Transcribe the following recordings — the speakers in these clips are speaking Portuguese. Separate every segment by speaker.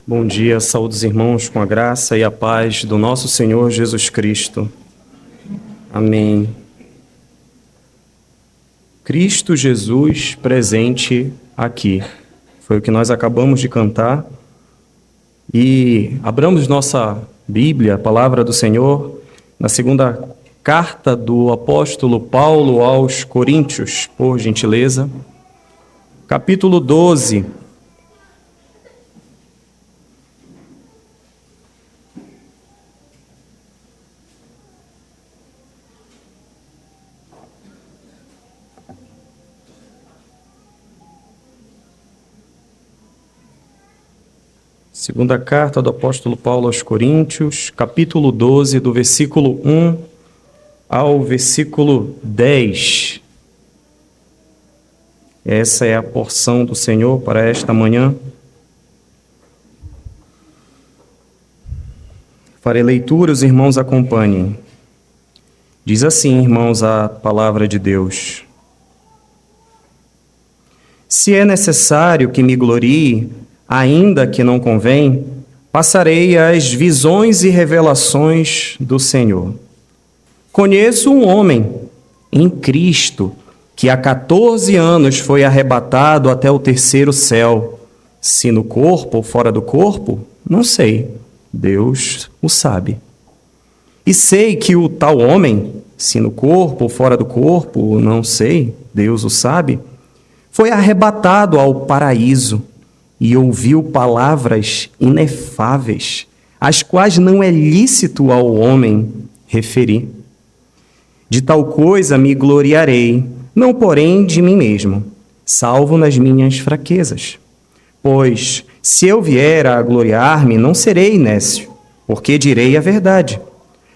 Speaker 1: Bom dia, saúde os irmãos com a graça e a paz do nosso Senhor Jesus Cristo. Amém. Cristo Jesus presente aqui. Foi o que nós acabamos de cantar. E abramos nossa Bíblia, a palavra do Senhor, na segunda carta do apóstolo Paulo aos Coríntios, por gentileza. Capítulo 12. Segunda carta do apóstolo Paulo aos Coríntios, capítulo 12, do versículo 1 ao versículo 10. Essa é a porção do Senhor para esta manhã. Farei leitura, os irmãos acompanhem. Diz assim, irmãos, a palavra de Deus. Se é necessário que me glorie, ainda que não convém, passarei as visões e revelações do Senhor. Conheço um homem em Cristo que há 14 anos foi arrebatado até o terceiro céu. Se no corpo ou fora do corpo, não sei. Deus o sabe. E sei que o tal homem, se no corpo ou fora do corpo, não sei. Deus o sabe. Foi arrebatado ao paraíso e ouviu palavras inefáveis, as quais não é lícito ao homem referir. De tal coisa me gloriarei, não porém de mim mesmo, salvo nas minhas fraquezas. Pois, se eu vier a gloriar-me, não serei nécio, porque direi a verdade.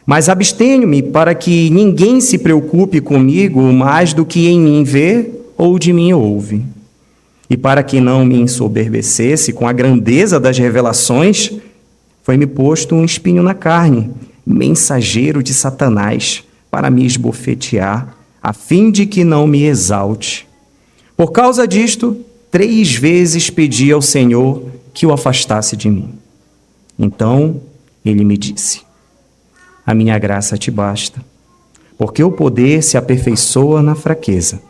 Speaker 1: Mas abstenho-me para que ninguém se preocupe comigo mais do que em mim vê ou de mim ouve. E para que não me ensoberbecesse com a grandeza das revelações, foi-me posto um espinho na carne, mensageiro de Satanás, para me esbofetear, a fim de que não me exalte. Por causa disto, 3 vezes pedi ao Senhor que o afastasse de mim. Então ele me disse: a minha graça te basta, porque o poder se aperfeiçoa na fraqueza.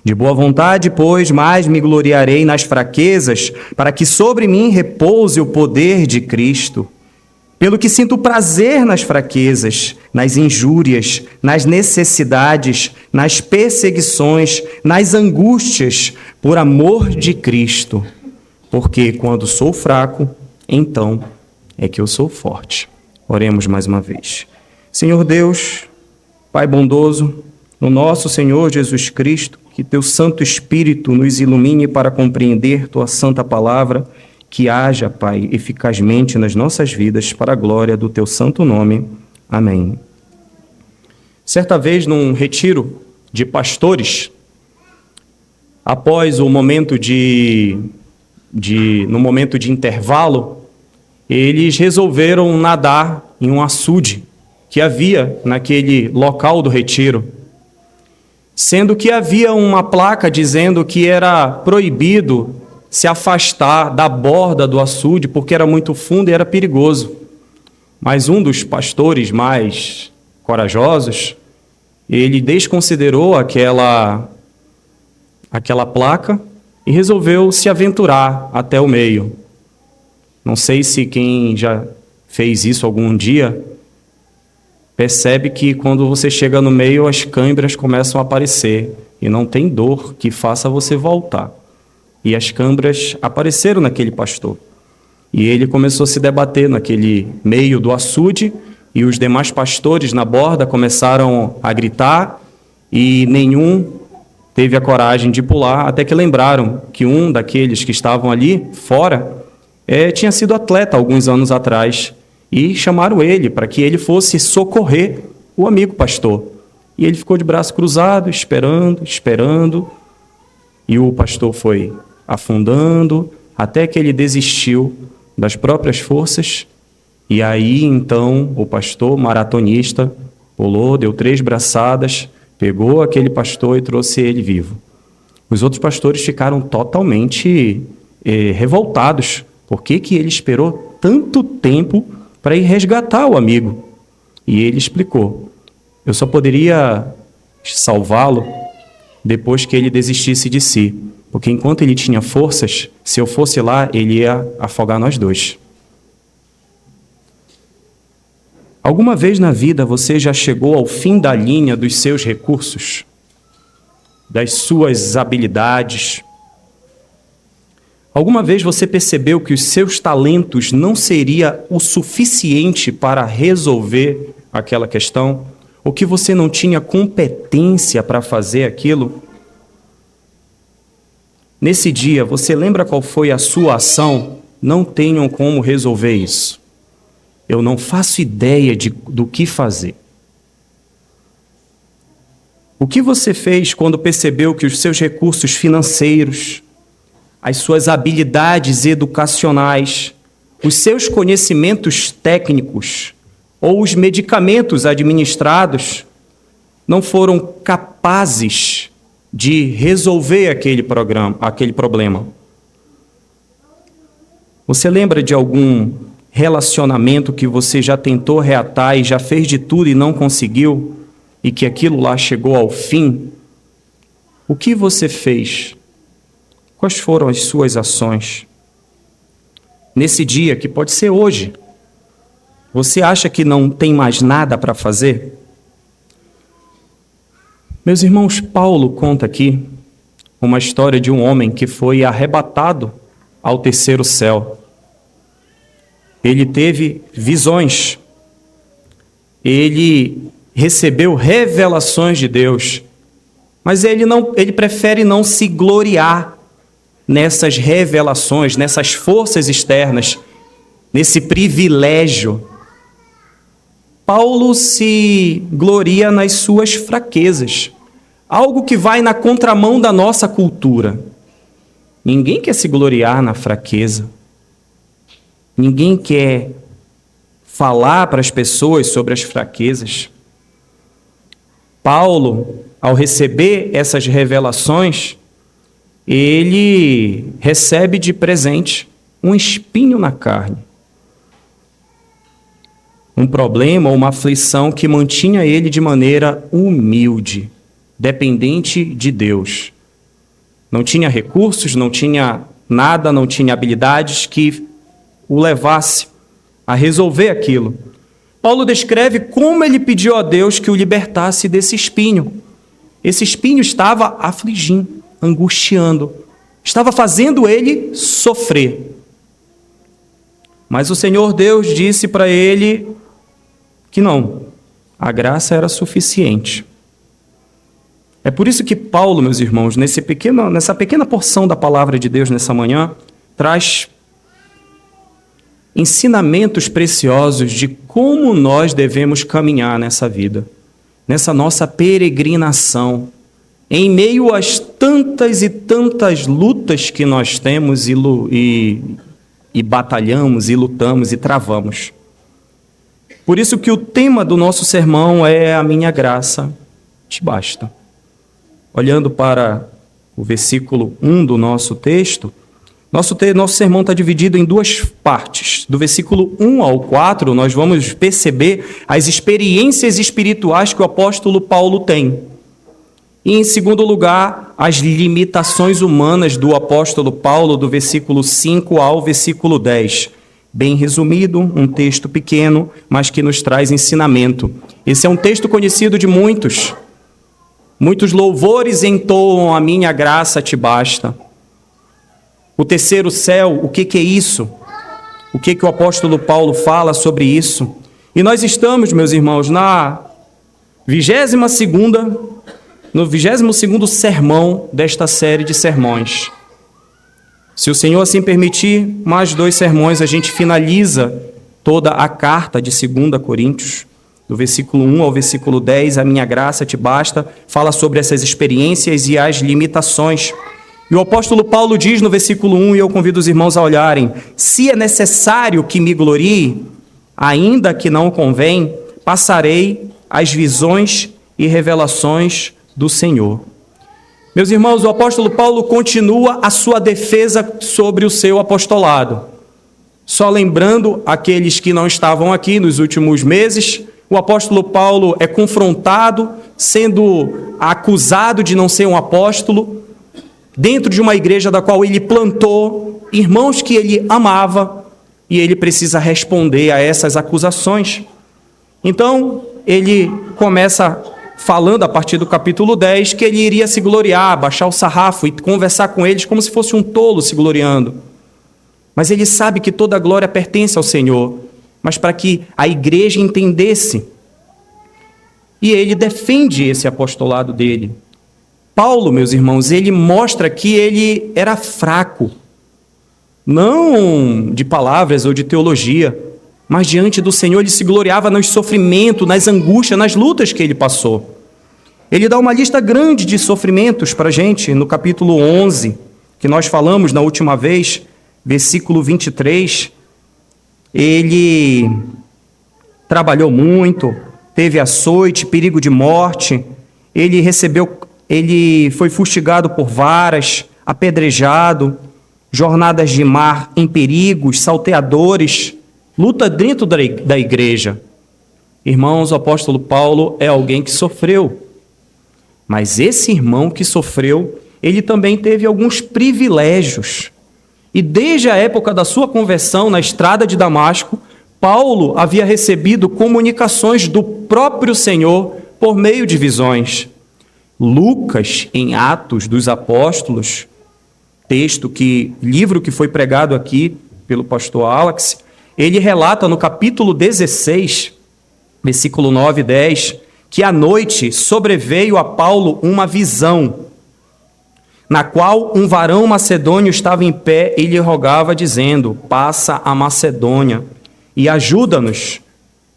Speaker 1: De boa vontade, pois, mais me gloriarei nas fraquezas, para que sobre mim repouse o poder de Cristo. Pelo que sinto prazer nas fraquezas, nas injúrias, nas necessidades, nas perseguições, nas angústias, por amor de Cristo. Porque quando sou fraco, então é que eu sou forte. Oremos mais uma vez. Senhor Deus, Pai bondoso, no nosso Senhor Jesus Cristo, que Teu Santo Espírito nos ilumine para compreender Tua Santa Palavra, que haja, Pai, eficazmente nas nossas vidas, para a glória do Teu Santo Nome. Amém. Certa vez, num retiro de pastores, após o momento no momento de intervalo, eles resolveram nadar em um açude que havia naquele local do retiro, sendo que havia uma placa dizendo que era proibido se afastar da borda do açude porque era muito fundo e era perigoso. Mas um dos pastores mais corajosos, ele desconsiderou aquela placa e resolveu se aventurar até o meio. Não sei se quem já fez isso algum dia percebe que quando você chega no meio, as câimbras começam a aparecer e não tem dor que faça você voltar. E as câimbras apareceram naquele pastor. E ele começou a se debater naquele meio do açude e os demais pastores na borda começaram a gritar e nenhum teve a coragem de pular, até que lembraram que um daqueles que estavam ali fora tinha sido atleta alguns anos atrás. E chamaram ele para que ele fosse socorrer o amigo pastor. E ele ficou de braço cruzado, esperando. E o pastor foi afundando, até que ele desistiu das próprias forças. E aí, então, o pastor maratonista pulou, deu 3 braçadas, pegou aquele pastor e trouxe ele vivo. Os outros pastores ficaram totalmente revoltados, Por que que ele esperou tanto tempo para ir resgatar o amigo? E ele explicou: eu só poderia salvá-lo depois que ele desistisse de si, porque enquanto ele tinha forças, se eu fosse lá, ele ia afogar nós dois. Alguma vez na vida você já chegou ao fim da linha dos seus recursos, das suas habilidades? Alguma vez você percebeu que os seus talentos não seria o suficiente para resolver aquela questão? Ou que você não tinha competência para fazer aquilo? Nesse dia, você lembra qual foi a sua ação? Não tenham como resolver isso. Eu não faço ideia do que fazer. O que você fez quando percebeu que os seus recursos financeiros, as suas habilidades educacionais, os seus conhecimentos técnicos ou os medicamentos administrados não foram capazes de resolver aquele problema? Você lembra de algum relacionamento que você já tentou reatar e já fez de tudo e não conseguiu, e que aquilo lá chegou ao fim? O que você fez? Quais foram as suas ações? Nesse dia, que pode ser hoje, você acha que não tem mais nada para fazer? Meus irmãos, Paulo conta aqui uma história de um homem que foi arrebatado ao terceiro céu. Ele teve visões, ele recebeu revelações de Deus, mas ele prefere não se gloriar nessas revelações, nessas forças externas, nesse privilégio. Paulo se gloria nas suas fraquezas, algo que vai na contramão da nossa cultura. Ninguém quer se gloriar na fraqueza. Ninguém quer falar para as pessoas sobre as fraquezas. Paulo, ao receber essas revelações, ele recebe de presente um espinho na carne. Um problema ou uma aflição que mantinha ele de maneira humilde, dependente de Deus. Não tinha recursos, não tinha nada, não tinha habilidades que o levasse a resolver aquilo. Paulo descreve como ele pediu a Deus que o libertasse desse espinho. Esse espinho estava afligindo, angustiando, estava fazendo ele sofrer. Mas o Senhor Deus disse para ele que não, a graça era suficiente. É por isso que Paulo, meus irmãos, nessa pequena porção da palavra de Deus nessa manhã, traz ensinamentos preciosos de como nós devemos caminhar nessa vida, nessa nossa peregrinação, em meio às tantas e tantas lutas que nós temos e batalhamos, e lutamos, e travamos. Por isso que o tema do nosso sermão é a minha graça te basta. Olhando para o versículo 1 do nosso texto, nosso sermão está dividido em duas partes. Do versículo 1 ao 4, nós vamos perceber as experiências espirituais que o apóstolo Paulo tem. E, em segundo lugar, as limitações humanas do apóstolo Paulo, do versículo 5 ao versículo 10. Bem resumido, um texto pequeno, mas que nos traz ensinamento. Esse é um texto conhecido de muitos. Muitos louvores entoam a minha graça te basta. O terceiro céu, o que é isso? O que o apóstolo Paulo fala sobre isso? E nós estamos, meus irmãos, no 22º sermão desta série de sermões. Se o Senhor assim permitir, mais 2 sermões a gente finaliza toda a carta de 2 Coríntios. Do versículo 1 ao versículo 10, a minha graça te basta, fala sobre essas experiências e as limitações. E o apóstolo Paulo diz no versículo 1, e eu convido os irmãos a olharem: se é necessário que me glorie, ainda que não convém, passarei as visões e revelações do Senhor. Meus irmãos, o apóstolo Paulo continua a sua defesa sobre o seu apostolado. Só lembrando aqueles que não estavam aqui nos últimos meses, o apóstolo Paulo é confrontado, sendo acusado de não ser um apóstolo, dentro de uma igreja da qual ele plantou, irmãos que ele amava, e ele precisa responder a essas acusações. Então, ele começa falando a partir do capítulo 10 que ele iria se gloriar, baixar o sarrafo e conversar com eles como se fosse um tolo se gloriando. Mas ele sabe que toda a glória pertence ao Senhor, mas para que a igreja entendesse. E ele defende esse apostolado dele. Paulo, meus irmãos, ele mostra que ele era fraco, não de palavras ou de teologia, mas diante do Senhor ele se gloriava nos sofrimentos, nas angústias, nas lutas que ele passou. Ele dá uma lista grande de sofrimentos para a gente no capítulo 11, que nós falamos na última vez, versículo 23. Ele trabalhou muito, teve açoite, perigo de morte, ele foi fustigado por varas, apedrejado, jornadas de mar em perigos, salteadores, luta dentro da igreja. Irmãos, o apóstolo Paulo é alguém que sofreu. Mas esse irmão que sofreu, ele também teve alguns privilégios. E desde a época da sua conversão na estrada de Damasco, Paulo havia recebido comunicações do próprio Senhor por meio de visões. Lucas, em Atos dos Apóstolos, livro que foi pregado aqui pelo pastor Alex, ele relata no capítulo 16, versículo 9 e 10, que à noite sobreveio a Paulo uma visão, na qual um varão macedônio estava em pé e lhe rogava, dizendo: passa a Macedônia e ajuda-nos.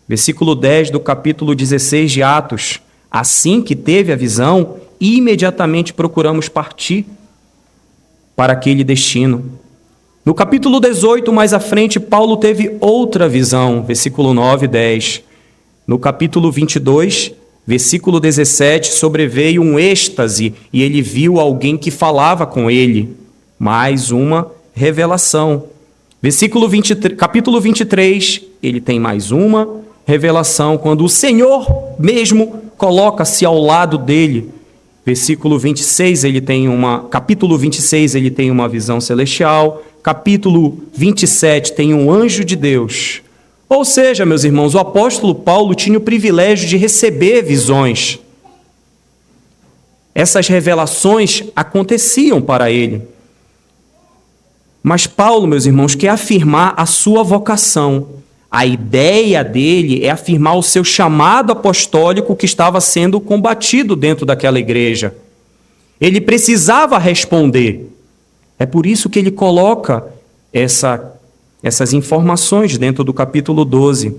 Speaker 1: Versículo 10 do capítulo 16 de Atos. Assim que teve a visão, imediatamente procuramos partir para aquele destino. No capítulo 18, mais à frente, Paulo teve outra visão, versículo 9 e 10. No capítulo 22, versículo 17, sobreveio um êxtase e ele viu alguém que falava com ele. Mais uma revelação. Capítulo 23, ele tem mais uma revelação, quando o Senhor mesmo coloca-se ao lado dele. Capítulo 26, ele tem uma visão celestial. Capítulo 27 tem um anjo de Deus. Ou seja, meus irmãos, o apóstolo Paulo tinha o privilégio de receber visões. Essas revelações aconteciam para ele. Mas Paulo, meus irmãos, quer afirmar a sua vocação. A ideia dele é afirmar o seu chamado apostólico que estava sendo combatido dentro daquela igreja. Ele precisava responder. É por isso que ele coloca essas informações dentro do capítulo 12.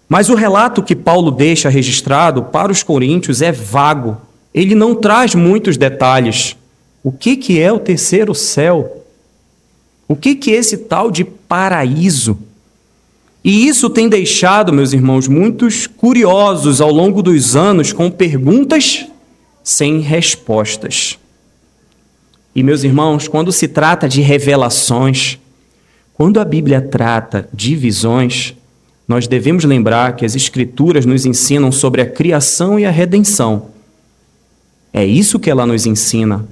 Speaker 1: Mas o relato que Paulo deixa registrado para os coríntios é vago. Ele não traz muitos detalhes. O que é o terceiro céu? O que é esse tal de paraíso? E isso tem deixado, meus irmãos, muitos curiosos ao longo dos anos com perguntas sem respostas. E, meus irmãos, quando se trata de revelações, quando a Bíblia trata de visões, nós devemos lembrar que as Escrituras nos ensinam sobre a criação e a redenção. É isso que ela nos ensina.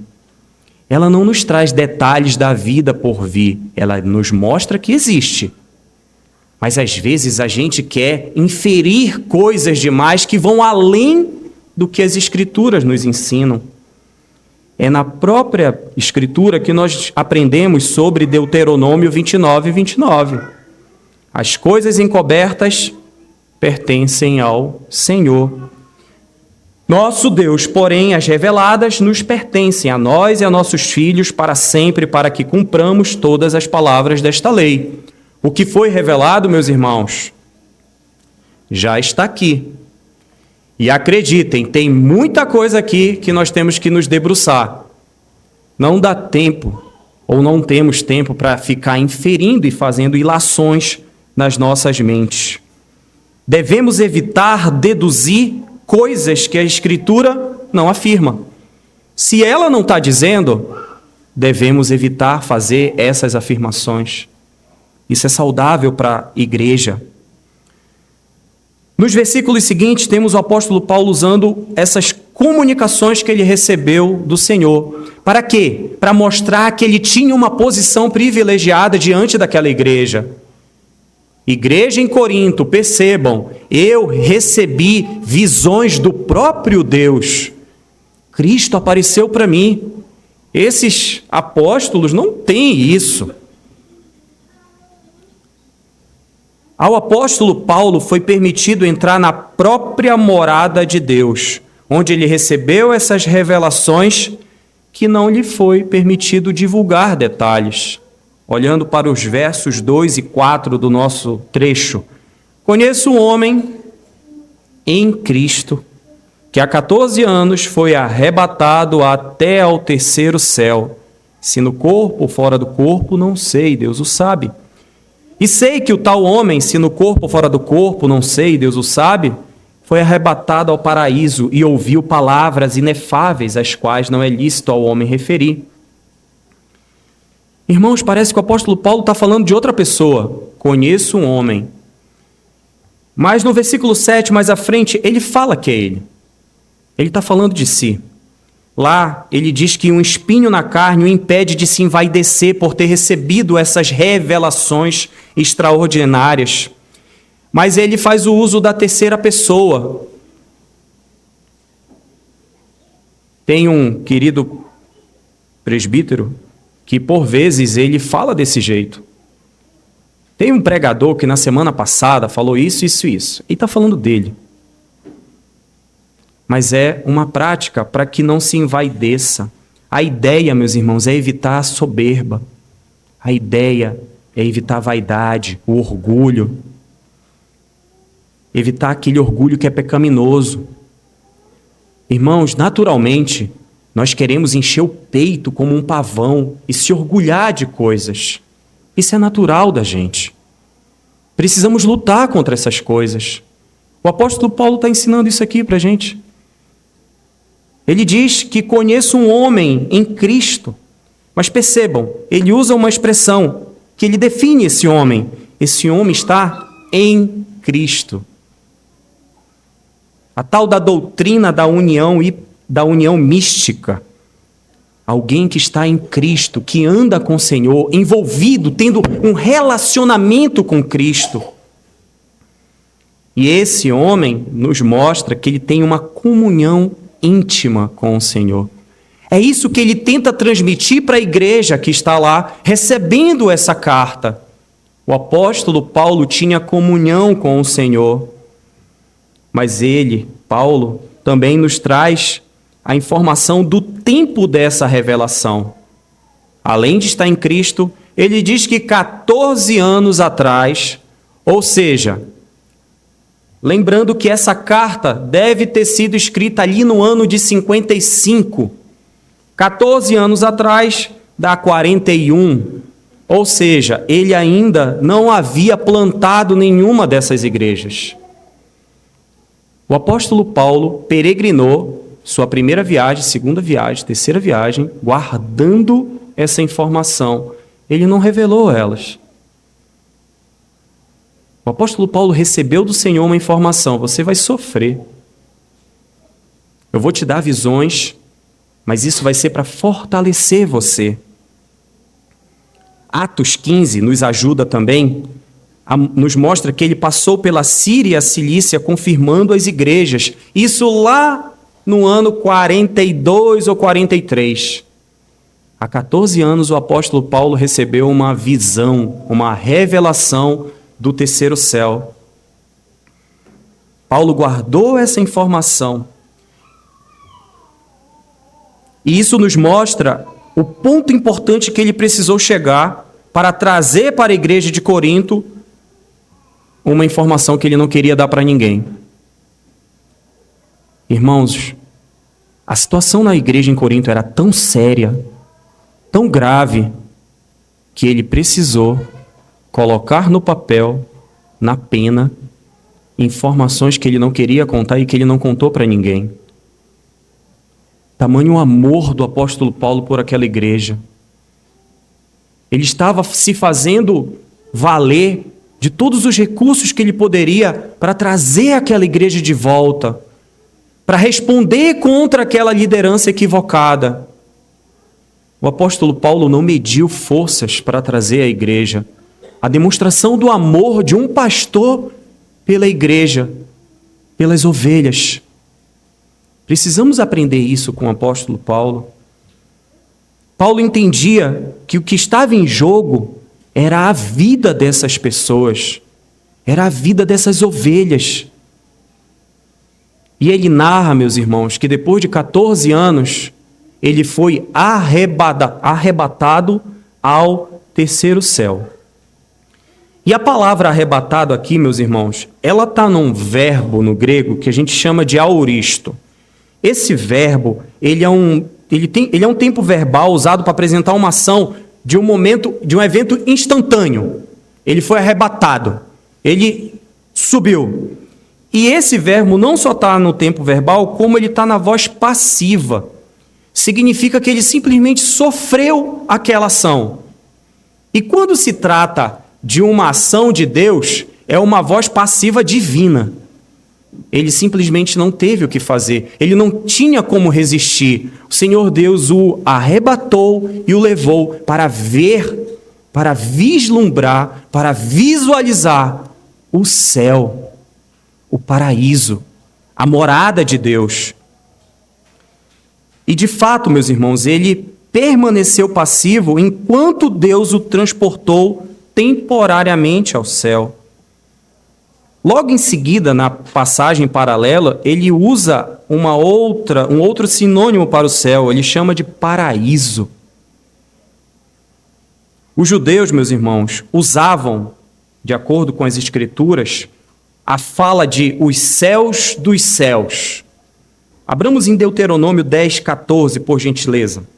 Speaker 1: Ela não nos traz detalhes da vida por vir, ela nos mostra que existe. Mas às vezes a gente quer inferir coisas demais que vão além do que as Escrituras nos ensinam. É na própria Escritura que nós aprendemos sobre Deuteronômio 29 e 29. As coisas encobertas pertencem ao Senhor. Nosso Deus, porém, as reveladas nos pertencem a nós e a nossos filhos para sempre, para que cumpramos todas as palavras desta lei. O que foi revelado, meus irmãos, já está aqui. E acreditem, tem muita coisa aqui que nós temos que nos debruçar. Não dá tempo, ou não temos tempo para ficar inferindo e fazendo ilações nas nossas mentes. Devemos evitar deduzir coisas que a Escritura não afirma. Se ela não está dizendo, devemos evitar fazer essas afirmações. Isso é saudável para a igreja. Nos versículos seguintes, temos o apóstolo Paulo usando essas comunicações que ele recebeu do Senhor. Para quê? Para mostrar que ele tinha uma posição privilegiada diante daquela igreja. Igreja em Corinto, percebam, eu recebi visões do próprio Deus. Cristo apareceu para mim. Esses apóstolos não têm isso. Ao apóstolo Paulo foi permitido entrar na própria morada de Deus, onde ele recebeu essas revelações que não lhe foi permitido divulgar detalhes. Olhando para os versos 2 e 4 do nosso trecho, conheço um homem em Cristo, que há 14 anos foi arrebatado até ao terceiro céu. Se no corpo ou fora do corpo, não sei, Deus o sabe. E sei que o tal homem, se no corpo ou fora do corpo, não sei, Deus o sabe, foi arrebatado ao paraíso e ouviu palavras inefáveis, as quais não é lícito ao homem referir. Irmãos, parece que o apóstolo Paulo está falando de outra pessoa. Conheço um homem. Mas no versículo 7, mais à frente, ele fala que é ele. Ele está falando de si. Lá, ele diz que um espinho na carne o impede de se envaidecer por ter recebido essas revelações extraordinárias. Mas ele faz o uso da terceira pessoa. Tem um querido presbítero que, por vezes, ele fala desse jeito. Tem um pregador que, na semana passada, falou isso, isso e isso. E está falando dele. Mas é uma prática para que não se envaideça. A ideia, meus irmãos, é evitar a soberba. A ideia é evitar a vaidade, o orgulho. Evitar aquele orgulho que é pecaminoso. Irmãos, naturalmente, nós queremos encher o peito como um pavão e se orgulhar de coisas. Isso é natural da gente. Precisamos lutar contra essas coisas. O apóstolo Paulo está ensinando isso aqui para a gente. Ele diz que conheço um homem em Cristo. Mas percebam, ele usa uma expressão que ele define esse homem. Esse homem está em Cristo. A tal da doutrina da união mística. Alguém que está em Cristo, que anda com o Senhor, envolvido, tendo um relacionamento com Cristo. E esse homem nos mostra que ele tem uma comunhão íntima com o Senhor. É isso que ele tenta transmitir para a igreja que está lá, recebendo essa carta. O apóstolo Paulo tinha comunhão com o Senhor. Mas ele, Paulo, também nos traz a informação do tempo dessa revelação. Além de estar em Cristo, ele diz que 14 anos atrás, ou seja, lembrando que essa carta deve ter sido escrita ali no ano de 55. 14 anos atrás, dá 41. Ou seja, ele ainda não havia plantado nenhuma dessas igrejas. O apóstolo Paulo peregrinou sua primeira viagem, segunda viagem, terceira viagem, guardando essa informação. Ele não revelou elas. O apóstolo Paulo recebeu do Senhor uma informação: você vai sofrer. Eu vou te dar visões, mas isso vai ser para fortalecer você. Atos 15 nos ajuda também, nos mostra que ele passou pela Síria e a Cilícia confirmando as igrejas. Isso lá no ano 42 ou 43. Há 14 anos o apóstolo Paulo recebeu uma visão, uma revelação do terceiro céu. Paulo guardou essa informação. E isso nos mostra o ponto importante que ele precisou chegar para trazer para a igreja de Corinto uma informação que ele não queria dar para ninguém. Irmãos, a situação na igreja em Corinto era tão séria, tão grave, que ele precisou colocar no papel, na pena, informações que ele não queria contar e que ele não contou para ninguém. Tamanho amor do apóstolo Paulo por aquela igreja. Ele estava se fazendo valer de todos os recursos que ele poderia para trazer aquela igreja de volta, para responder contra aquela liderança equivocada. O apóstolo Paulo não mediu forças para trazer a igreja. A demonstração do amor de um pastor pela igreja, pelas ovelhas. Precisamos aprender isso com o apóstolo Paulo. Paulo entendia que o que estava em jogo era a vida dessas pessoas, era a vida dessas ovelhas. E ele narra, meus irmãos, que depois de 14 anos, ele foi arrebatado ao terceiro céu. E a palavra arrebatado aqui, meus irmãos, ela está num verbo no grego que a gente chama de auristo. Esse verbo, ele é um tempo verbal usado para apresentar uma ação de um momento, de um evento instantâneo. Ele foi arrebatado, ele subiu. E esse verbo não só está no tempo verbal, como ele está na voz passiva. Significa que ele simplesmente sofreu aquela ação. E quando se trata de uma ação de Deus, é uma voz passiva divina. Ele simplesmente não teve o que fazer. Ele não tinha como resistir. O Senhor Deus o arrebatou e o levou para ver, para vislumbrar, para visualizar o céu, o paraíso, a morada de Deus. E de fato, meus irmãos, ele permaneceu passivo enquanto Deus o transportou temporariamente ao céu. Logo em seguida, na passagem paralela, ele usa um outro sinônimo para o céu, ele chama de paraíso. Os judeus, meus irmãos, usavam, de acordo com as Escrituras, a fala de os céus dos céus. Abramos em Deuteronômio 10, 14, por gentileza.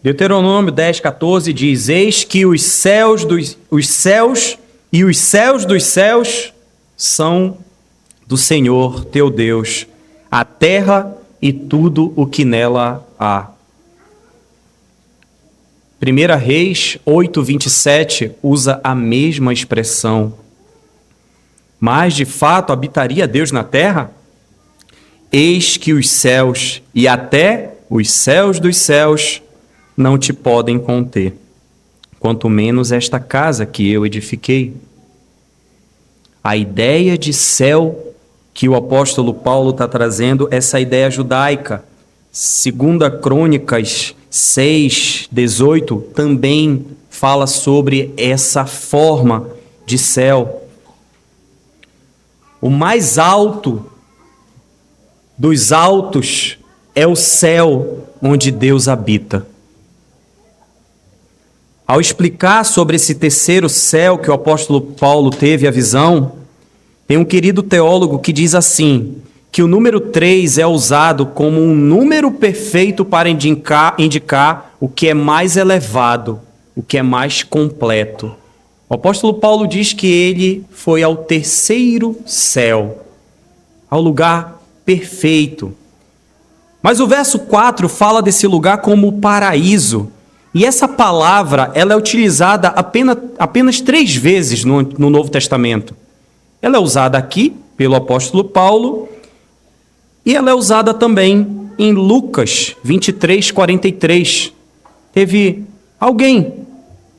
Speaker 1: Deuteronômio 10, 14 diz: eis que os céus e os céus dos céus são do Senhor teu Deus, a terra e tudo o que nela há. 1 Reis 8, 27 usa a mesma expressão. Mas, de fato, habitaria Deus na terra? Eis que os céus e até os céus dos céus não te podem conter, quanto menos esta casa que eu edifiquei. A ideia de céu que o apóstolo Paulo está trazendo, essa ideia judaica, 2 Crônicas 6, 18, também fala sobre essa forma de céu. O mais alto dos altos é o céu onde Deus habita. Ao explicar sobre esse terceiro céu que o apóstolo Paulo teve a visão, tem um querido teólogo que diz assim, que o número 3 é usado como um número perfeito para indicar o que é mais elevado, o que é mais completo. O apóstolo Paulo diz que ele foi ao terceiro céu, ao lugar perfeito. Mas o verso 4 fala desse lugar como paraíso. E essa palavra ela é utilizada apenas 3 vezes no Novo Testamento. Ela é usada aqui pelo apóstolo Paulo e ela é usada também em Lucas 23, 43. Teve alguém,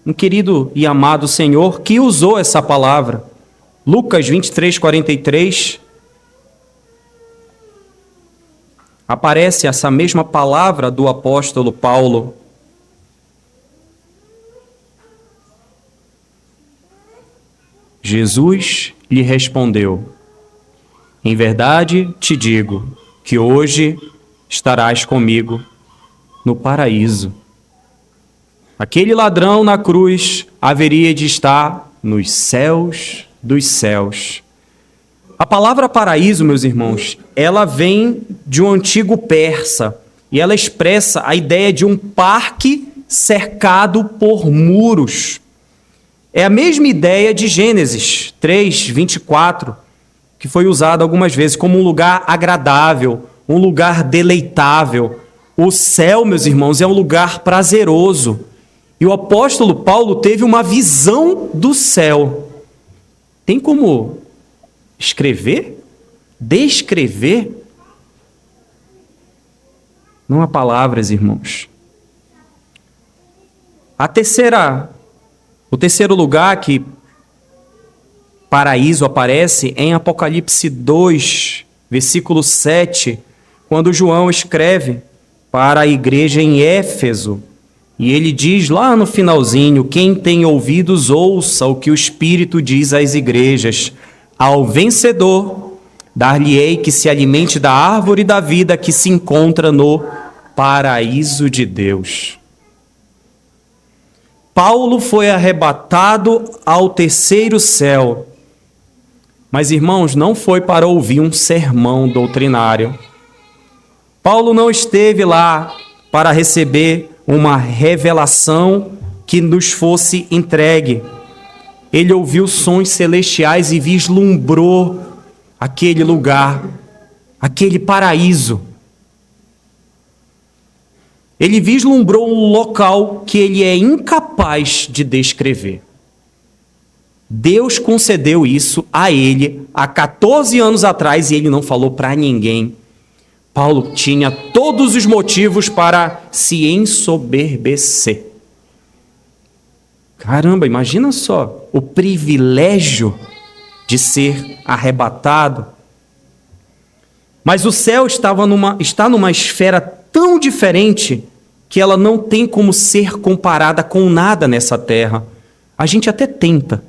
Speaker 1: um querido e amado Senhor, que usou essa palavra. Lucas 23, 43. Aparece essa mesma palavra do apóstolo Paulo. Jesus lhe respondeu: em verdade te digo que hoje estarás comigo no paraíso. Aquele ladrão na cruz haveria de estar nos céus dos céus. A palavra paraíso, meus irmãos, ela vem de um antigo persa e ela expressa a ideia de um parque cercado por muros. É a mesma ideia de Gênesis 3, 24, que foi usada algumas vezes como um lugar agradável, um lugar deleitável. O céu, meus irmãos, é um lugar prazeroso. E o apóstolo Paulo teve uma visão do céu. Tem como escrever? Descrever? Não há palavras, irmãos. O terceiro lugar que paraíso aparece é em Apocalipse 2, versículo 7, quando João escreve para a igreja em Éfeso. E ele diz lá no finalzinho: quem tem ouvidos, ouça o que o Espírito diz às igrejas. Ao vencedor, dar-lhe-ei que se alimente da árvore da vida que se encontra no paraíso de Deus. Paulo foi arrebatado ao terceiro céu. Mas, irmãos, não foi para ouvir um sermão doutrinário. Paulo não esteve lá para receber uma revelação que nos fosse entregue. Ele ouviu sons celestiais e vislumbrou aquele lugar, aquele paraíso. Ele vislumbrou um local que ele é incapaz de descrever. Deus concedeu isso a ele há 14 anos atrás e ele não falou para ninguém. Paulo tinha todos os motivos para se ensoberbecer. Caramba, imagina só o privilégio de ser arrebatado. Mas o céu está numa esfera tão diferente que ela não tem como ser comparada com nada nessa terra. A gente até tenta.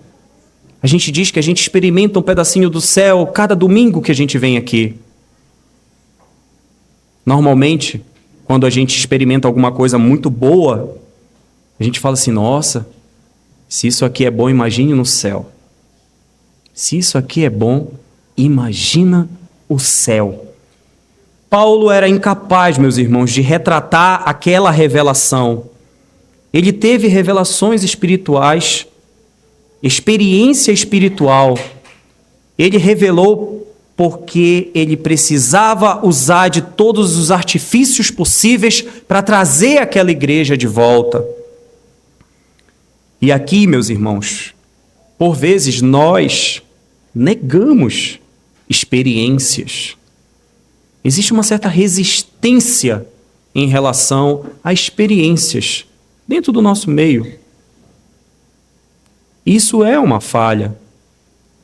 Speaker 1: A gente diz que a gente experimenta um pedacinho do céu cada domingo que a gente vem aqui. Normalmente, quando a gente experimenta alguma coisa muito boa, a gente fala assim: nossa, se isso aqui é bom, imagine no céu. Se isso aqui é bom, imagina o céu. Paulo era incapaz, meus irmãos, de retratar aquela revelação. Ele teve revelações espirituais, experiência espiritual. Ele revelou porque ele precisava usar de todos os artifícios possíveis para trazer aquela igreja de volta. E aqui, meus irmãos, por vezes nós negamos experiências. Existe uma certa resistência em relação a experiências dentro do nosso meio. Isso é uma falha.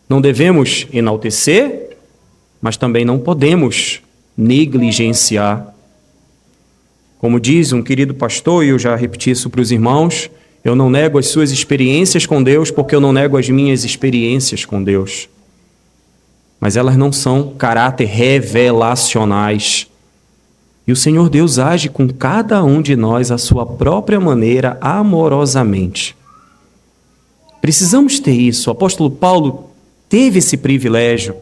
Speaker 1: Não devemos enaltecer, mas também não podemos negligenciar. Como diz um querido pastor, e eu já repeti isso para os irmãos, eu não nego as suas experiências com Deus porque eu não nego as minhas experiências com Deus. Mas elas não são caráter revelacionais. E o Senhor Deus age com cada um de nós à sua própria maneira, amorosamente. Precisamos ter isso. O apóstolo Paulo teve esse privilégio.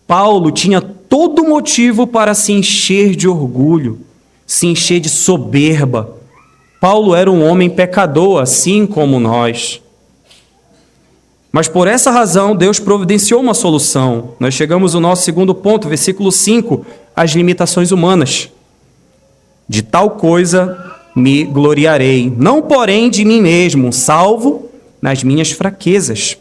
Speaker 1: Paulo tinha todo motivo para se encher de orgulho, se encher de soberba. Paulo era um homem pecador, assim como nós. Mas por essa razão, Deus providenciou uma solução. Nós chegamos ao nosso segundo ponto, versículo 5, as limitações humanas. De tal coisa me gloriarei, não porém de mim mesmo, salvo nas minhas fraquezas.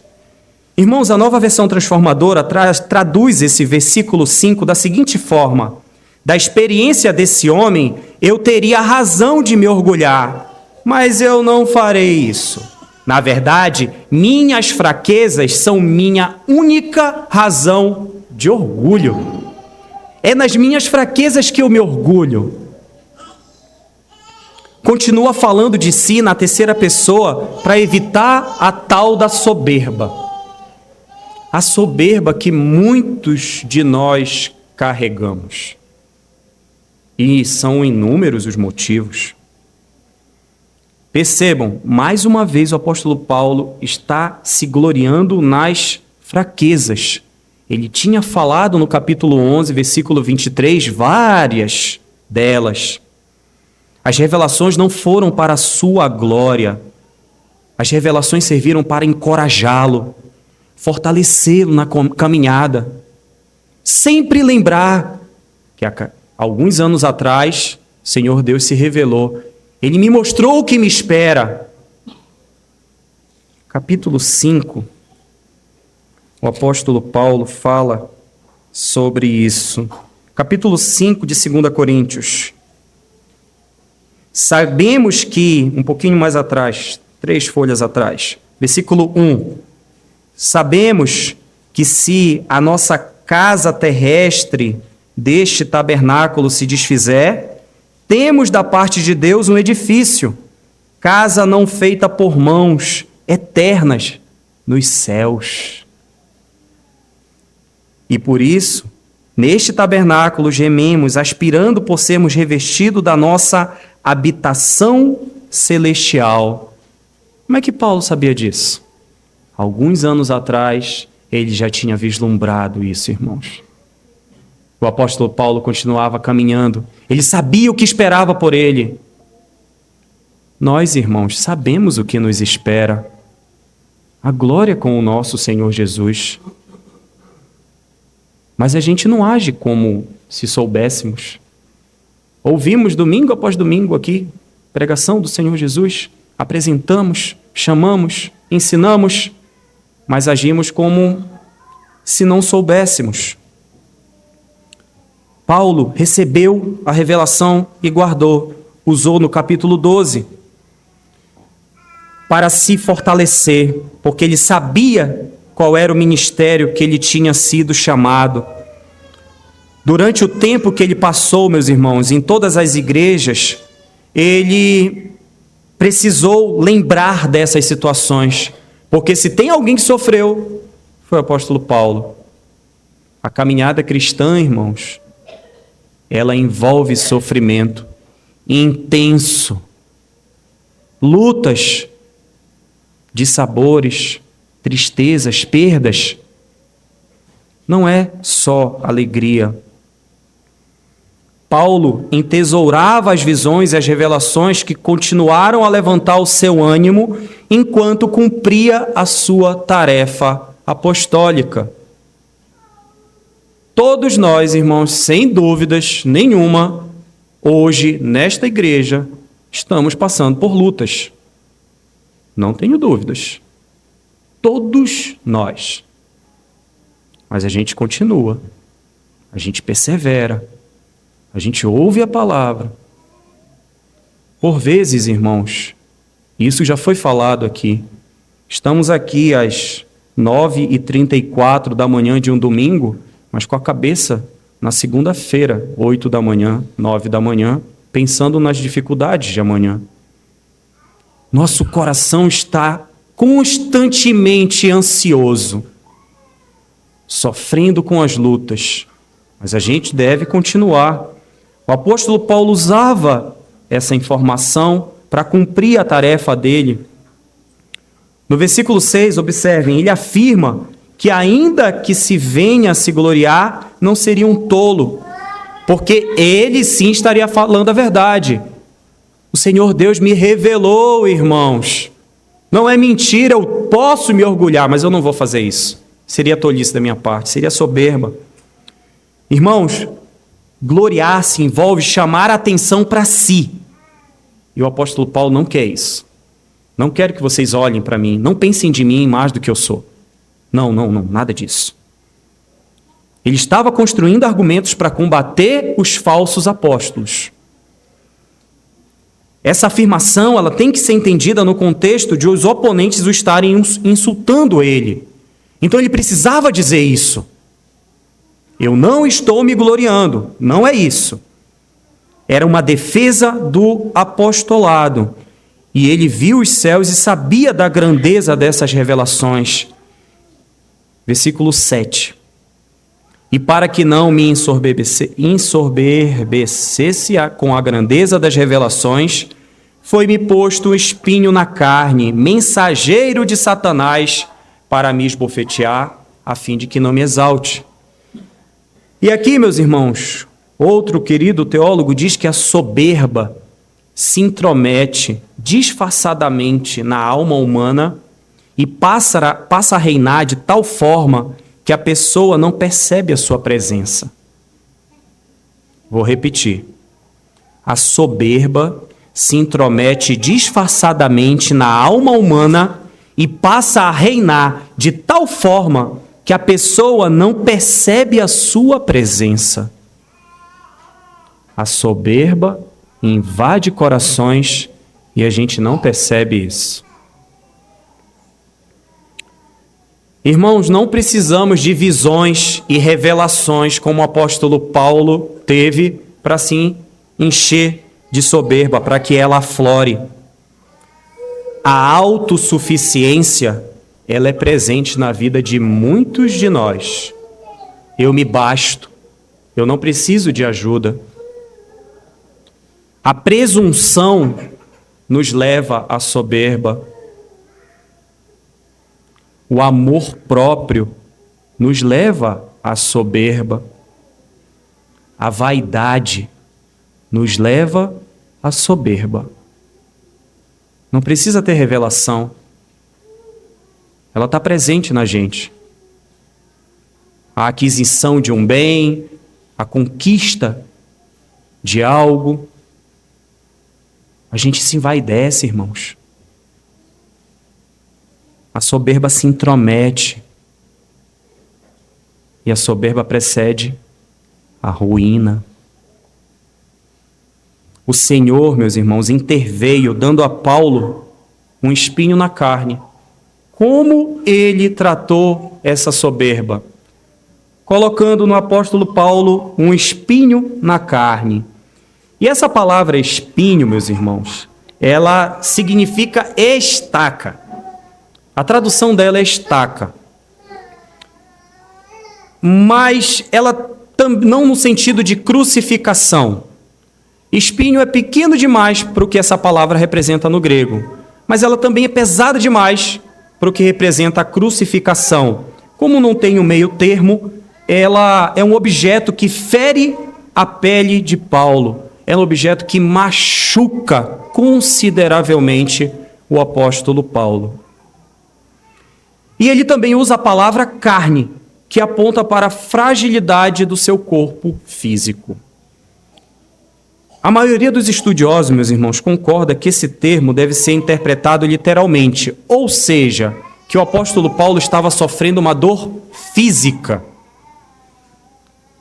Speaker 1: Irmãos, a Nova Versão Transformadora traduz esse versículo 5 da seguinte forma: da experiência desse homem, eu teria razão de me orgulhar, mas eu não farei isso. Na verdade, minhas fraquezas são minha única razão de orgulho. É nas minhas fraquezas que eu me orgulho. Continua falando de si na terceira pessoa para evitar a tal da soberba. A soberba que muitos de nós carregamos. E são inúmeros os motivos. Percebam, mais uma vez o apóstolo Paulo está se gloriando nas fraquezas. Ele tinha falado no capítulo 11, versículo 23, várias delas. As revelações não foram para a sua glória. As revelações serviram para encorajá-lo, fortalecê-lo na caminhada. Sempre lembrar que alguns anos atrás, o Senhor Deus se revelou. Ele me mostrou o que me espera. Capítulo 5, o apóstolo Paulo fala sobre isso. Capítulo 5 de 2 Coríntios. Sabemos que, um pouquinho mais atrás, 3 folhas atrás, versículo 1. Sabemos que se a nossa casa terrestre deste tabernáculo se desfizer, temos da parte de Deus um edifício, casa não feita por mãos, eternas nos céus. E por isso, neste tabernáculo gememos, aspirando por sermos revestidos da nossa habitação celestial. Como é que Paulo sabia disso? Alguns anos atrás, ele já tinha vislumbrado isso, irmãos. O apóstolo Paulo continuava caminhando. Ele sabia o que esperava por ele. Nós, irmãos, sabemos o que nos espera. A glória com o nosso Senhor Jesus. Mas a gente não age como se soubéssemos. Ouvimos domingo após domingo aqui, pregação do Senhor Jesus, apresentamos, chamamos, ensinamos, mas agimos como se não soubéssemos. Paulo recebeu a revelação e guardou, usou no capítulo 12, para se fortalecer, porque ele sabia qual era o ministério que ele tinha sido chamado. Durante o tempo que ele passou, meus irmãos, em todas as igrejas, ele precisou lembrar dessas situações, porque se tem alguém que sofreu, foi o apóstolo Paulo. A caminhada cristã, irmãos, ela envolve sofrimento intenso, lutas de sabores, tristezas, perdas. Não é só alegria. Paulo entesourava as visões e as revelações que continuaram a levantar o seu ânimo enquanto cumpria a sua tarefa apostólica. Todos nós, irmãos, sem dúvidas nenhuma, hoje, nesta igreja, estamos passando por lutas. Não tenho dúvidas. Todos nós. Mas a gente continua. A gente persevera. A gente ouve a palavra. Por vezes, irmãos, isso já foi falado aqui. Estamos aqui às 9h34 da manhã de um domingo, mas com a cabeça na segunda-feira, 8 da manhã, 9 da manhã, pensando nas dificuldades de amanhã. Nosso coração está constantemente ansioso, sofrendo com as lutas, mas a gente deve continuar. O apóstolo Paulo usava essa informação para cumprir a tarefa dele. No versículo 6, observem, ele afirma que ainda que se venha a se gloriar, não seria um tolo, porque ele sim estaria falando a verdade. O Senhor Deus me revelou, irmãos. Não é mentira, eu posso me orgulhar, mas eu não vou fazer isso. Seria tolice da minha parte, seria soberba. Irmãos, gloriar-se envolve chamar a atenção para si. E o apóstolo Paulo não quer isso. Não quero que vocês olhem para mim, não pensem de mim mais do que eu sou. Não, nada disso. Ele estava construindo argumentos para combater os falsos apóstolos. Essa afirmação ela tem que ser entendida no contexto de os oponentes o estarem insultando ele. Então ele precisava dizer isso. Eu não estou me gloriando, não é isso. Era uma defesa do apostolado. E ele viu os céus e sabia da grandeza dessas revelações. Versículo 7. E para que não me ensoberbecesse com a grandeza das revelações, foi-me posto um espinho na carne, mensageiro de Satanás, para me esbofetear, a fim de que não me exalte. E aqui, meus irmãos, outro querido teólogo diz que a soberba se intromete disfarçadamente na alma humana e passa a reinar de tal forma que a pessoa não percebe a sua presença. Vou repetir. A soberba se intromete disfarçadamente na alma humana e passa a reinar de tal forma que a pessoa não percebe a sua presença. A soberba invade corações e a gente não percebe isso. Irmãos, não precisamos de visões e revelações como o apóstolo Paulo teve para se encher de soberba, para que ela aflore. A autossuficiência, ela é presente na vida de muitos de nós. Eu me basto, eu não preciso de ajuda. A presunção nos leva à soberba. O amor próprio nos leva à soberba. A vaidade nos leva à soberba. Não precisa ter revelação. Ela está presente na gente. A aquisição de um bem, a conquista de algo. A gente se envaidece, irmãos. A soberba se intromete. E a soberba precede a ruína. O Senhor, meus irmãos, interveio, dando a Paulo um espinho na carne. Como ele tratou essa soberba? Colocando no apóstolo Paulo um espinho na carne. E essa palavra espinho, meus irmãos, ela significa estaca. A tradução dela é estaca. Mas ela não no sentido de crucificação. Espinho é pequeno demais para o que essa palavra representa no grego. Mas ela também é pesada demais para o que representa a crucificação. Como não tem um meio termo, ela é um objeto que fere a pele de Paulo. É um objeto que machuca consideravelmente o apóstolo Paulo. E ele também usa a palavra carne, que aponta para a fragilidade do seu corpo físico. A maioria dos estudiosos, meus irmãos, concorda que esse termo deve ser interpretado literalmente, ou seja, que o apóstolo Paulo estava sofrendo uma dor física.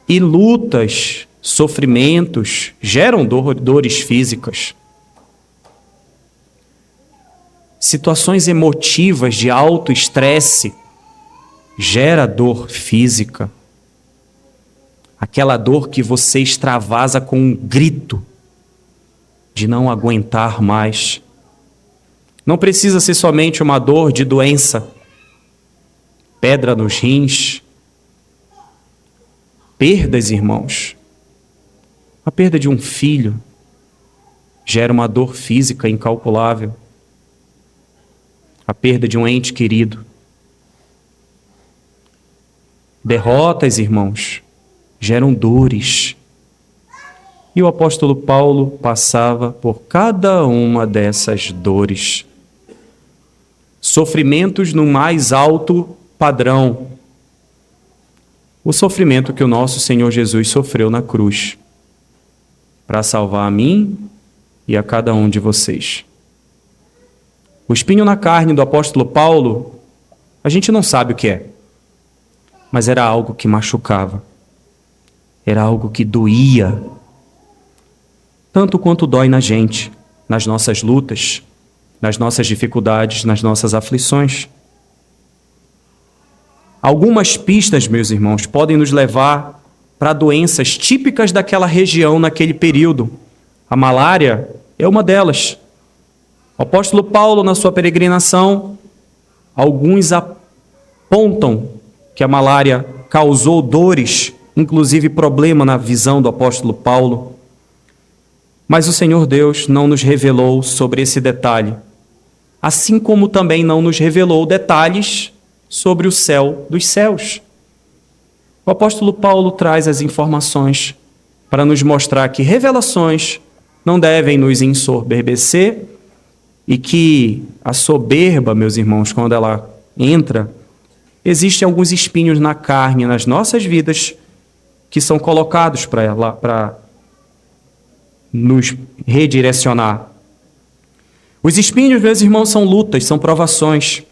Speaker 1: E lutas, sofrimentos geram dores físicas. Situações emotivas de alto estresse gera dor física. Aquela dor que você extravasa com um grito de não aguentar mais. Não precisa ser somente uma dor de doença, pedra nos rins, perdas, irmãos. A perda de um filho gera uma dor física incalculável. A perda de um ente querido. Derrotas, irmãos, geram dores. E o apóstolo Paulo passava por cada uma dessas dores. Sofrimentos no mais alto padrão. O sofrimento que o nosso Senhor Jesus sofreu na cruz, para salvar a mim e a cada um de vocês. O espinho na carne do apóstolo Paulo, a gente não sabe o que é, mas era algo que machucava, era algo que doía, tanto quanto dói na gente, nas nossas lutas, nas nossas dificuldades, nas nossas aflições. Algumas pistas, meus irmãos, podem nos levar para doenças típicas daquela região naquele período. A malária é uma delas. O apóstolo Paulo, na sua peregrinação, alguns apontam que a malária causou dores, inclusive problema na visão do apóstolo Paulo. Mas o Senhor Deus não nos revelou sobre esse detalhe, assim como também não nos revelou detalhes sobre o céu dos céus. O apóstolo Paulo traz as informações para nos mostrar que revelações não devem nos ensoberbecer e que a soberba, meus irmãos, quando ela entra, existem alguns espinhos na carne, nas nossas vidas, que são colocados para nos redirecionar. Os espinhos, meus irmãos, são lutas, são provações.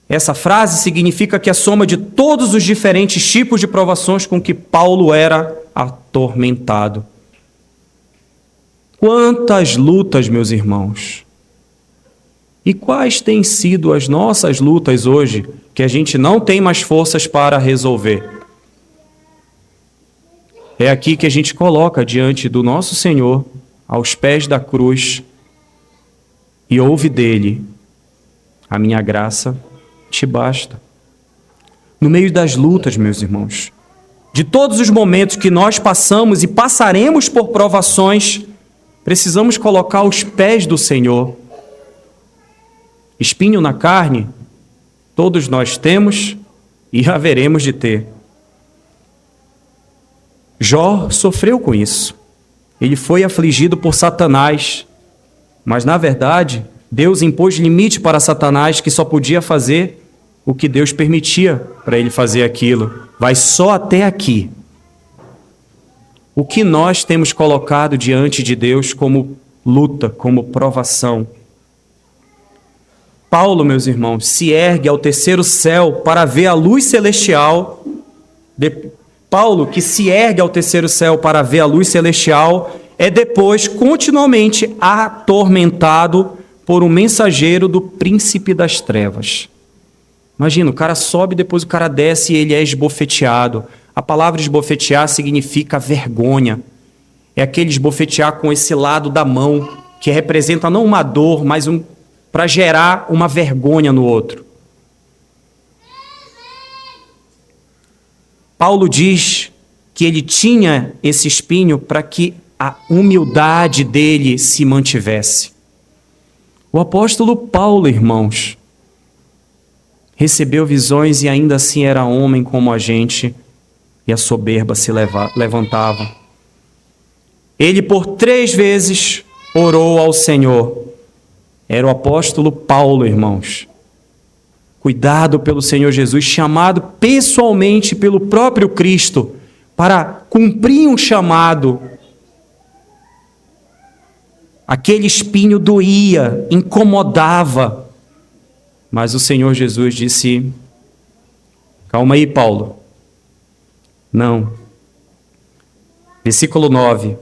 Speaker 1: Essa frase significa que a soma de todos os diferentes tipos de provações com que Paulo era atormentado. Quantas lutas, meus irmãos! E quais têm sido as nossas lutas hoje que a gente não tem mais forças para resolver? É aqui que a gente coloca diante do nosso Senhor, aos pés da cruz, e ouve dele: a minha graça te basta. No meio das lutas, meus irmãos, de todos os momentos que nós passamos e passaremos por provações, precisamos colocar aos pés do Senhor. Espinho na carne, todos nós temos e haveremos de ter. Jó sofreu com isso. Ele foi afligido por Satanás, mas na verdade, Deus impôs limite para Satanás, que só podia fazer o que Deus permitia para ele fazer aquilo. Vai só até aqui. O que nós temos colocado diante de Deus como luta, como provação? Paulo, meus irmãos, se ergue ao terceiro céu para ver a luz celestial. Paulo, que se ergue ao terceiro céu para ver a luz celestial, é depois continuamente atormentado por um mensageiro do príncipe das trevas. Imagina, o cara sobe, depois o cara desce e ele é esbofeteado. A palavra esbofetear significa vergonha. É aquele esbofetear com esse lado da mão, que representa não uma dor, mas para gerar uma vergonha no outro. Paulo diz que ele tinha esse espinho para que a humildade dele se mantivesse. O apóstolo Paulo, irmãos, recebeu visões e ainda assim era homem como a gente, e a soberba se levantava. Ele por 3 vezes orou ao Senhor. Era o apóstolo Paulo, irmãos, cuidado pelo Senhor Jesus, chamado pessoalmente pelo próprio Cristo para cumprir um chamado. Aquele espinho doía, incomodava, mas o Senhor Jesus disse: calma aí, Paulo. Não. Versículo 9.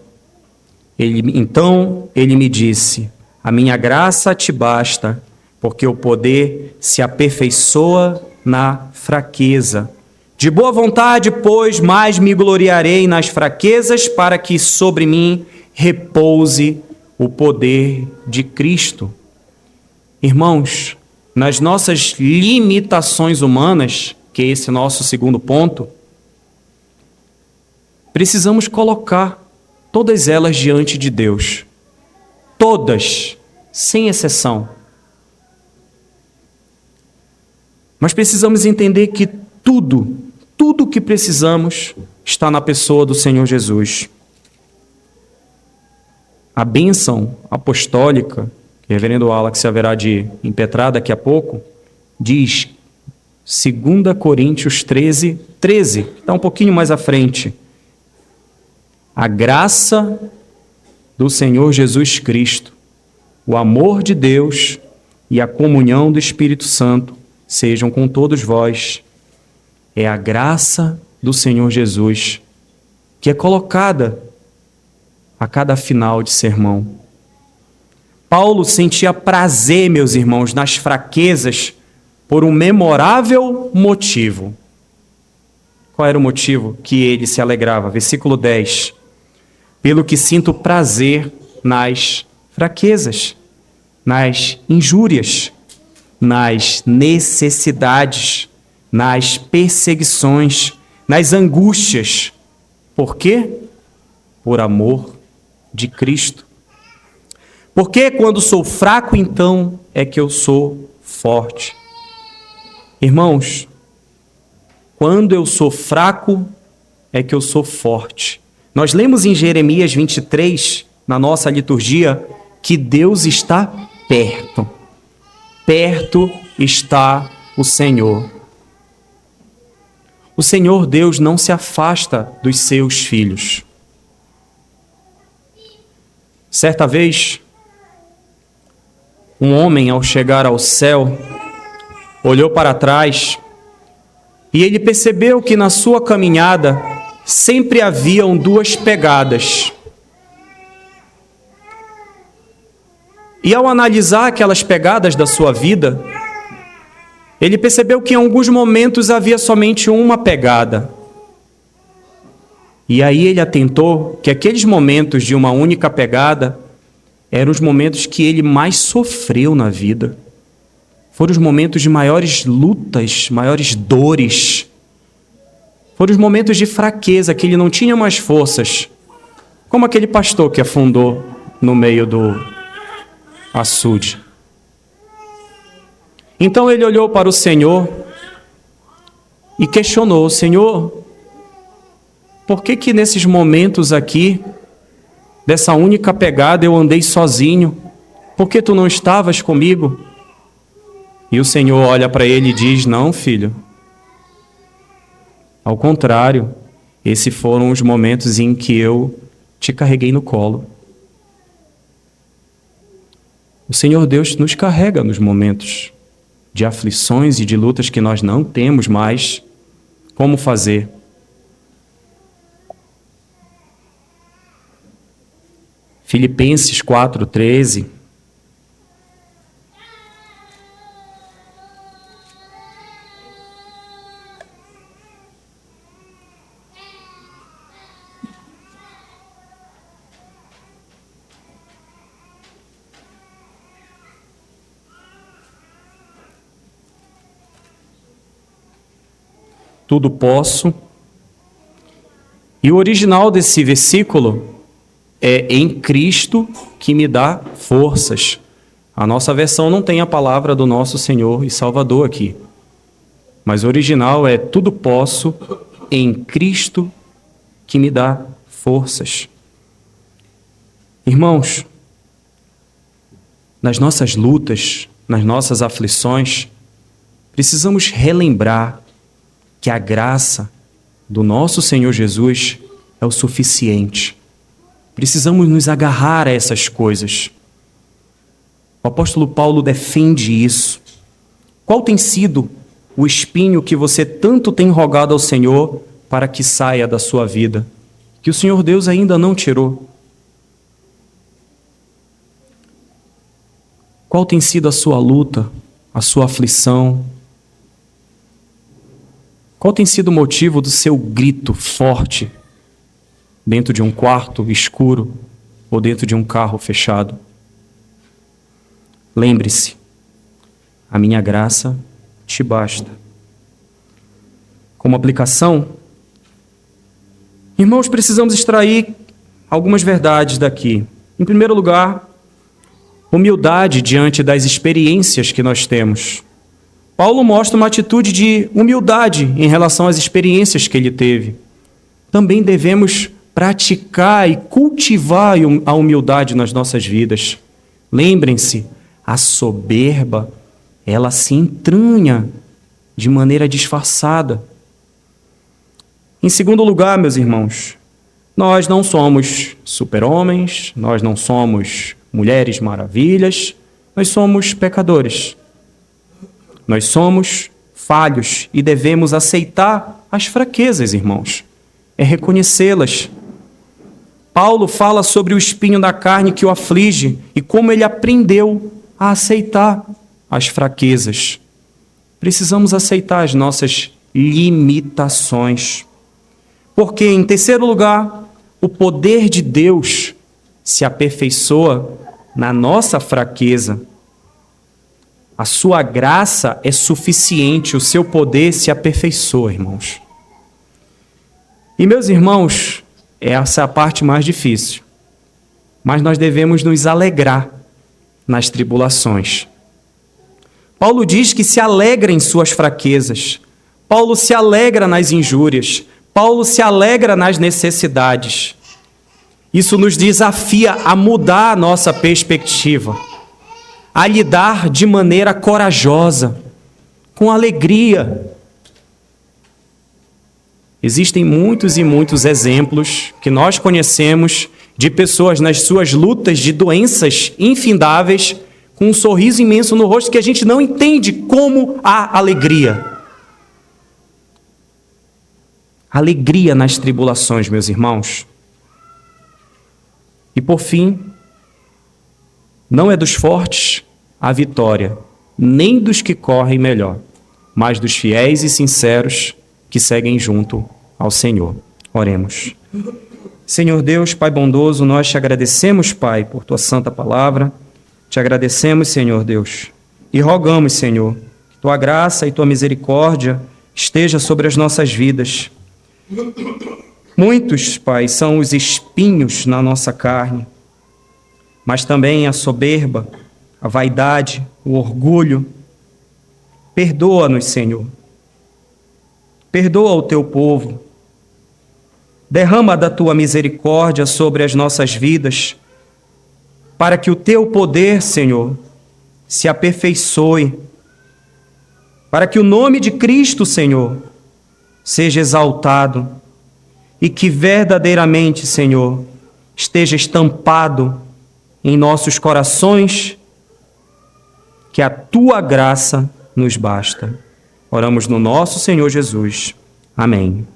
Speaker 1: Então ele me disse: a minha graça te basta, porque o poder se aperfeiçoa na fraqueza. De boa vontade, pois, mais me gloriarei nas fraquezas, para que sobre mim repouse o poder de Cristo. Irmãos, nas nossas limitações humanas, que é esse nosso segundo ponto, precisamos colocar todas elas diante de Deus. Todas, sem exceção. Mas precisamos entender que tudo que precisamos está na pessoa do Senhor Jesus. A bênção apostólica, que o reverendo Alex haverá de impetrar daqui a pouco, diz 2 Coríntios 13, está um pouquinho mais à frente. A graça do Senhor Jesus Cristo, o amor de Deus e a comunhão do Espírito Santo sejam com todos vós. É a graça do Senhor Jesus que é colocada a cada final de sermão. Paulo sentia prazer, meus irmãos, nas fraquezas por um memorável motivo. Qual era o motivo que ele se alegrava? Versículo 10. Pelo que sinto prazer nas fraquezas, nas injúrias, nas necessidades, nas perseguições, nas angústias. Por quê? Por amor de Cristo. Porque quando sou fraco, então é que eu sou forte. Irmãos, quando eu sou fraco, é que eu sou forte. Nós lemos em Jeremias 23, na nossa liturgia, que Deus está perto. Perto está o Senhor. O Senhor Deus não se afasta dos seus filhos. Certa vez, um homem, ao chegar ao céu, olhou para trás e ele percebeu que na sua caminhada sempre haviam duas pegadas. E ao analisar aquelas pegadas da sua vida, ele percebeu que em alguns momentos havia somente uma pegada. E aí ele atentou que aqueles momentos de uma única pegada eram os momentos que ele mais sofreu na vida. Foram os momentos de maiores lutas, maiores dores. Foram os momentos de fraqueza, que ele não tinha mais forças. Como aquele pastor que afundou no meio do açude. Então ele olhou para o Senhor e questionou: Senhor, por que nesses momentos aqui, dessa única pegada, eu andei sozinho? Por que tu não estavas comigo? E o Senhor olha para ele e diz: não, filho. Ao contrário, esses foram os momentos em que eu te carreguei no colo. O Senhor Deus nos carrega nos momentos de aflições e de lutas que nós não temos mais como fazer. Filipenses 4:13. Tudo posso. E o original desse versículo é em Cristo que me dá forças. A nossa versão não tem a palavra do nosso Senhor e Salvador aqui. Mas o original é: tudo posso em Cristo que me dá forças. Irmãos, nas nossas lutas, nas nossas aflições, precisamos relembrar que a graça do nosso Senhor Jesus é o suficiente. Precisamos nos agarrar a essas coisas. O apóstolo Paulo defende isso. Qual tem sido o espinho que você tanto tem rogado ao Senhor para que saia da sua vida, que o Senhor Deus ainda não tirou? Qual tem sido a sua luta, a sua aflição? Qual tem sido o motivo do seu grito forte dentro de um quarto escuro ou dentro de um carro fechado? Lembre-se, a minha graça te basta. Como aplicação, irmãos, precisamos extrair algumas verdades daqui. Em primeiro lugar, humildade diante das experiências que nós temos. Paulo mostra uma atitude de humildade em relação às experiências que ele teve. Também devemos praticar e cultivar a humildade nas nossas vidas. Lembrem-se, a soberba, ela se entranha de maneira disfarçada. Em segundo lugar, meus irmãos, nós não somos super-homens, nós não somos mulheres maravilhas, nós somos pecadores. Nós somos falhos e devemos aceitar as fraquezas, irmãos. É reconhecê-las. Paulo fala sobre o espinho da carne que o aflige e como ele aprendeu a aceitar as fraquezas. Precisamos aceitar as nossas limitações. Porque, em terceiro lugar, o poder de Deus se aperfeiçoa na nossa fraqueza. A sua graça é suficiente, o seu poder se aperfeiçoa, irmãos. E, meus irmãos, essa é a parte mais difícil. Mas nós devemos nos alegrar nas tribulações. Paulo diz que se alegra em suas fraquezas. Paulo se alegra nas injúrias. Paulo se alegra nas necessidades. Isso nos desafia a mudar a nossa perspectiva, a lidar de maneira corajosa, com alegria. Existem muitos e muitos exemplos que nós conhecemos de pessoas nas suas lutas de doenças infindáveis, com um sorriso imenso no rosto que a gente não entende como há alegria. Alegria nas tribulações, meus irmãos. E por fim, não é dos fortes a vitória, nem dos que correm melhor, mas dos fiéis e sinceros que seguem junto ao Senhor. Oremos. Senhor Deus, Pai bondoso, nós te agradecemos, Pai, por tua santa palavra. Te agradecemos, Senhor Deus, e rogamos, Senhor, que tua graça e tua misericórdia esteja sobre as nossas vidas. Muitos, Pai, são os espinhos na nossa carne, mas também a soberba, a vaidade, o orgulho. Perdoa-nos, Senhor. Perdoa o teu povo. Derrama da tua misericórdia sobre as nossas vidas, para que o teu poder, Senhor, se aperfeiçoe, para que o nome de Cristo, Senhor, seja exaltado e que verdadeiramente, Senhor, esteja estampado em nossos corações que a tua graça nos basta. Oramos no nosso Senhor Jesus. Amém.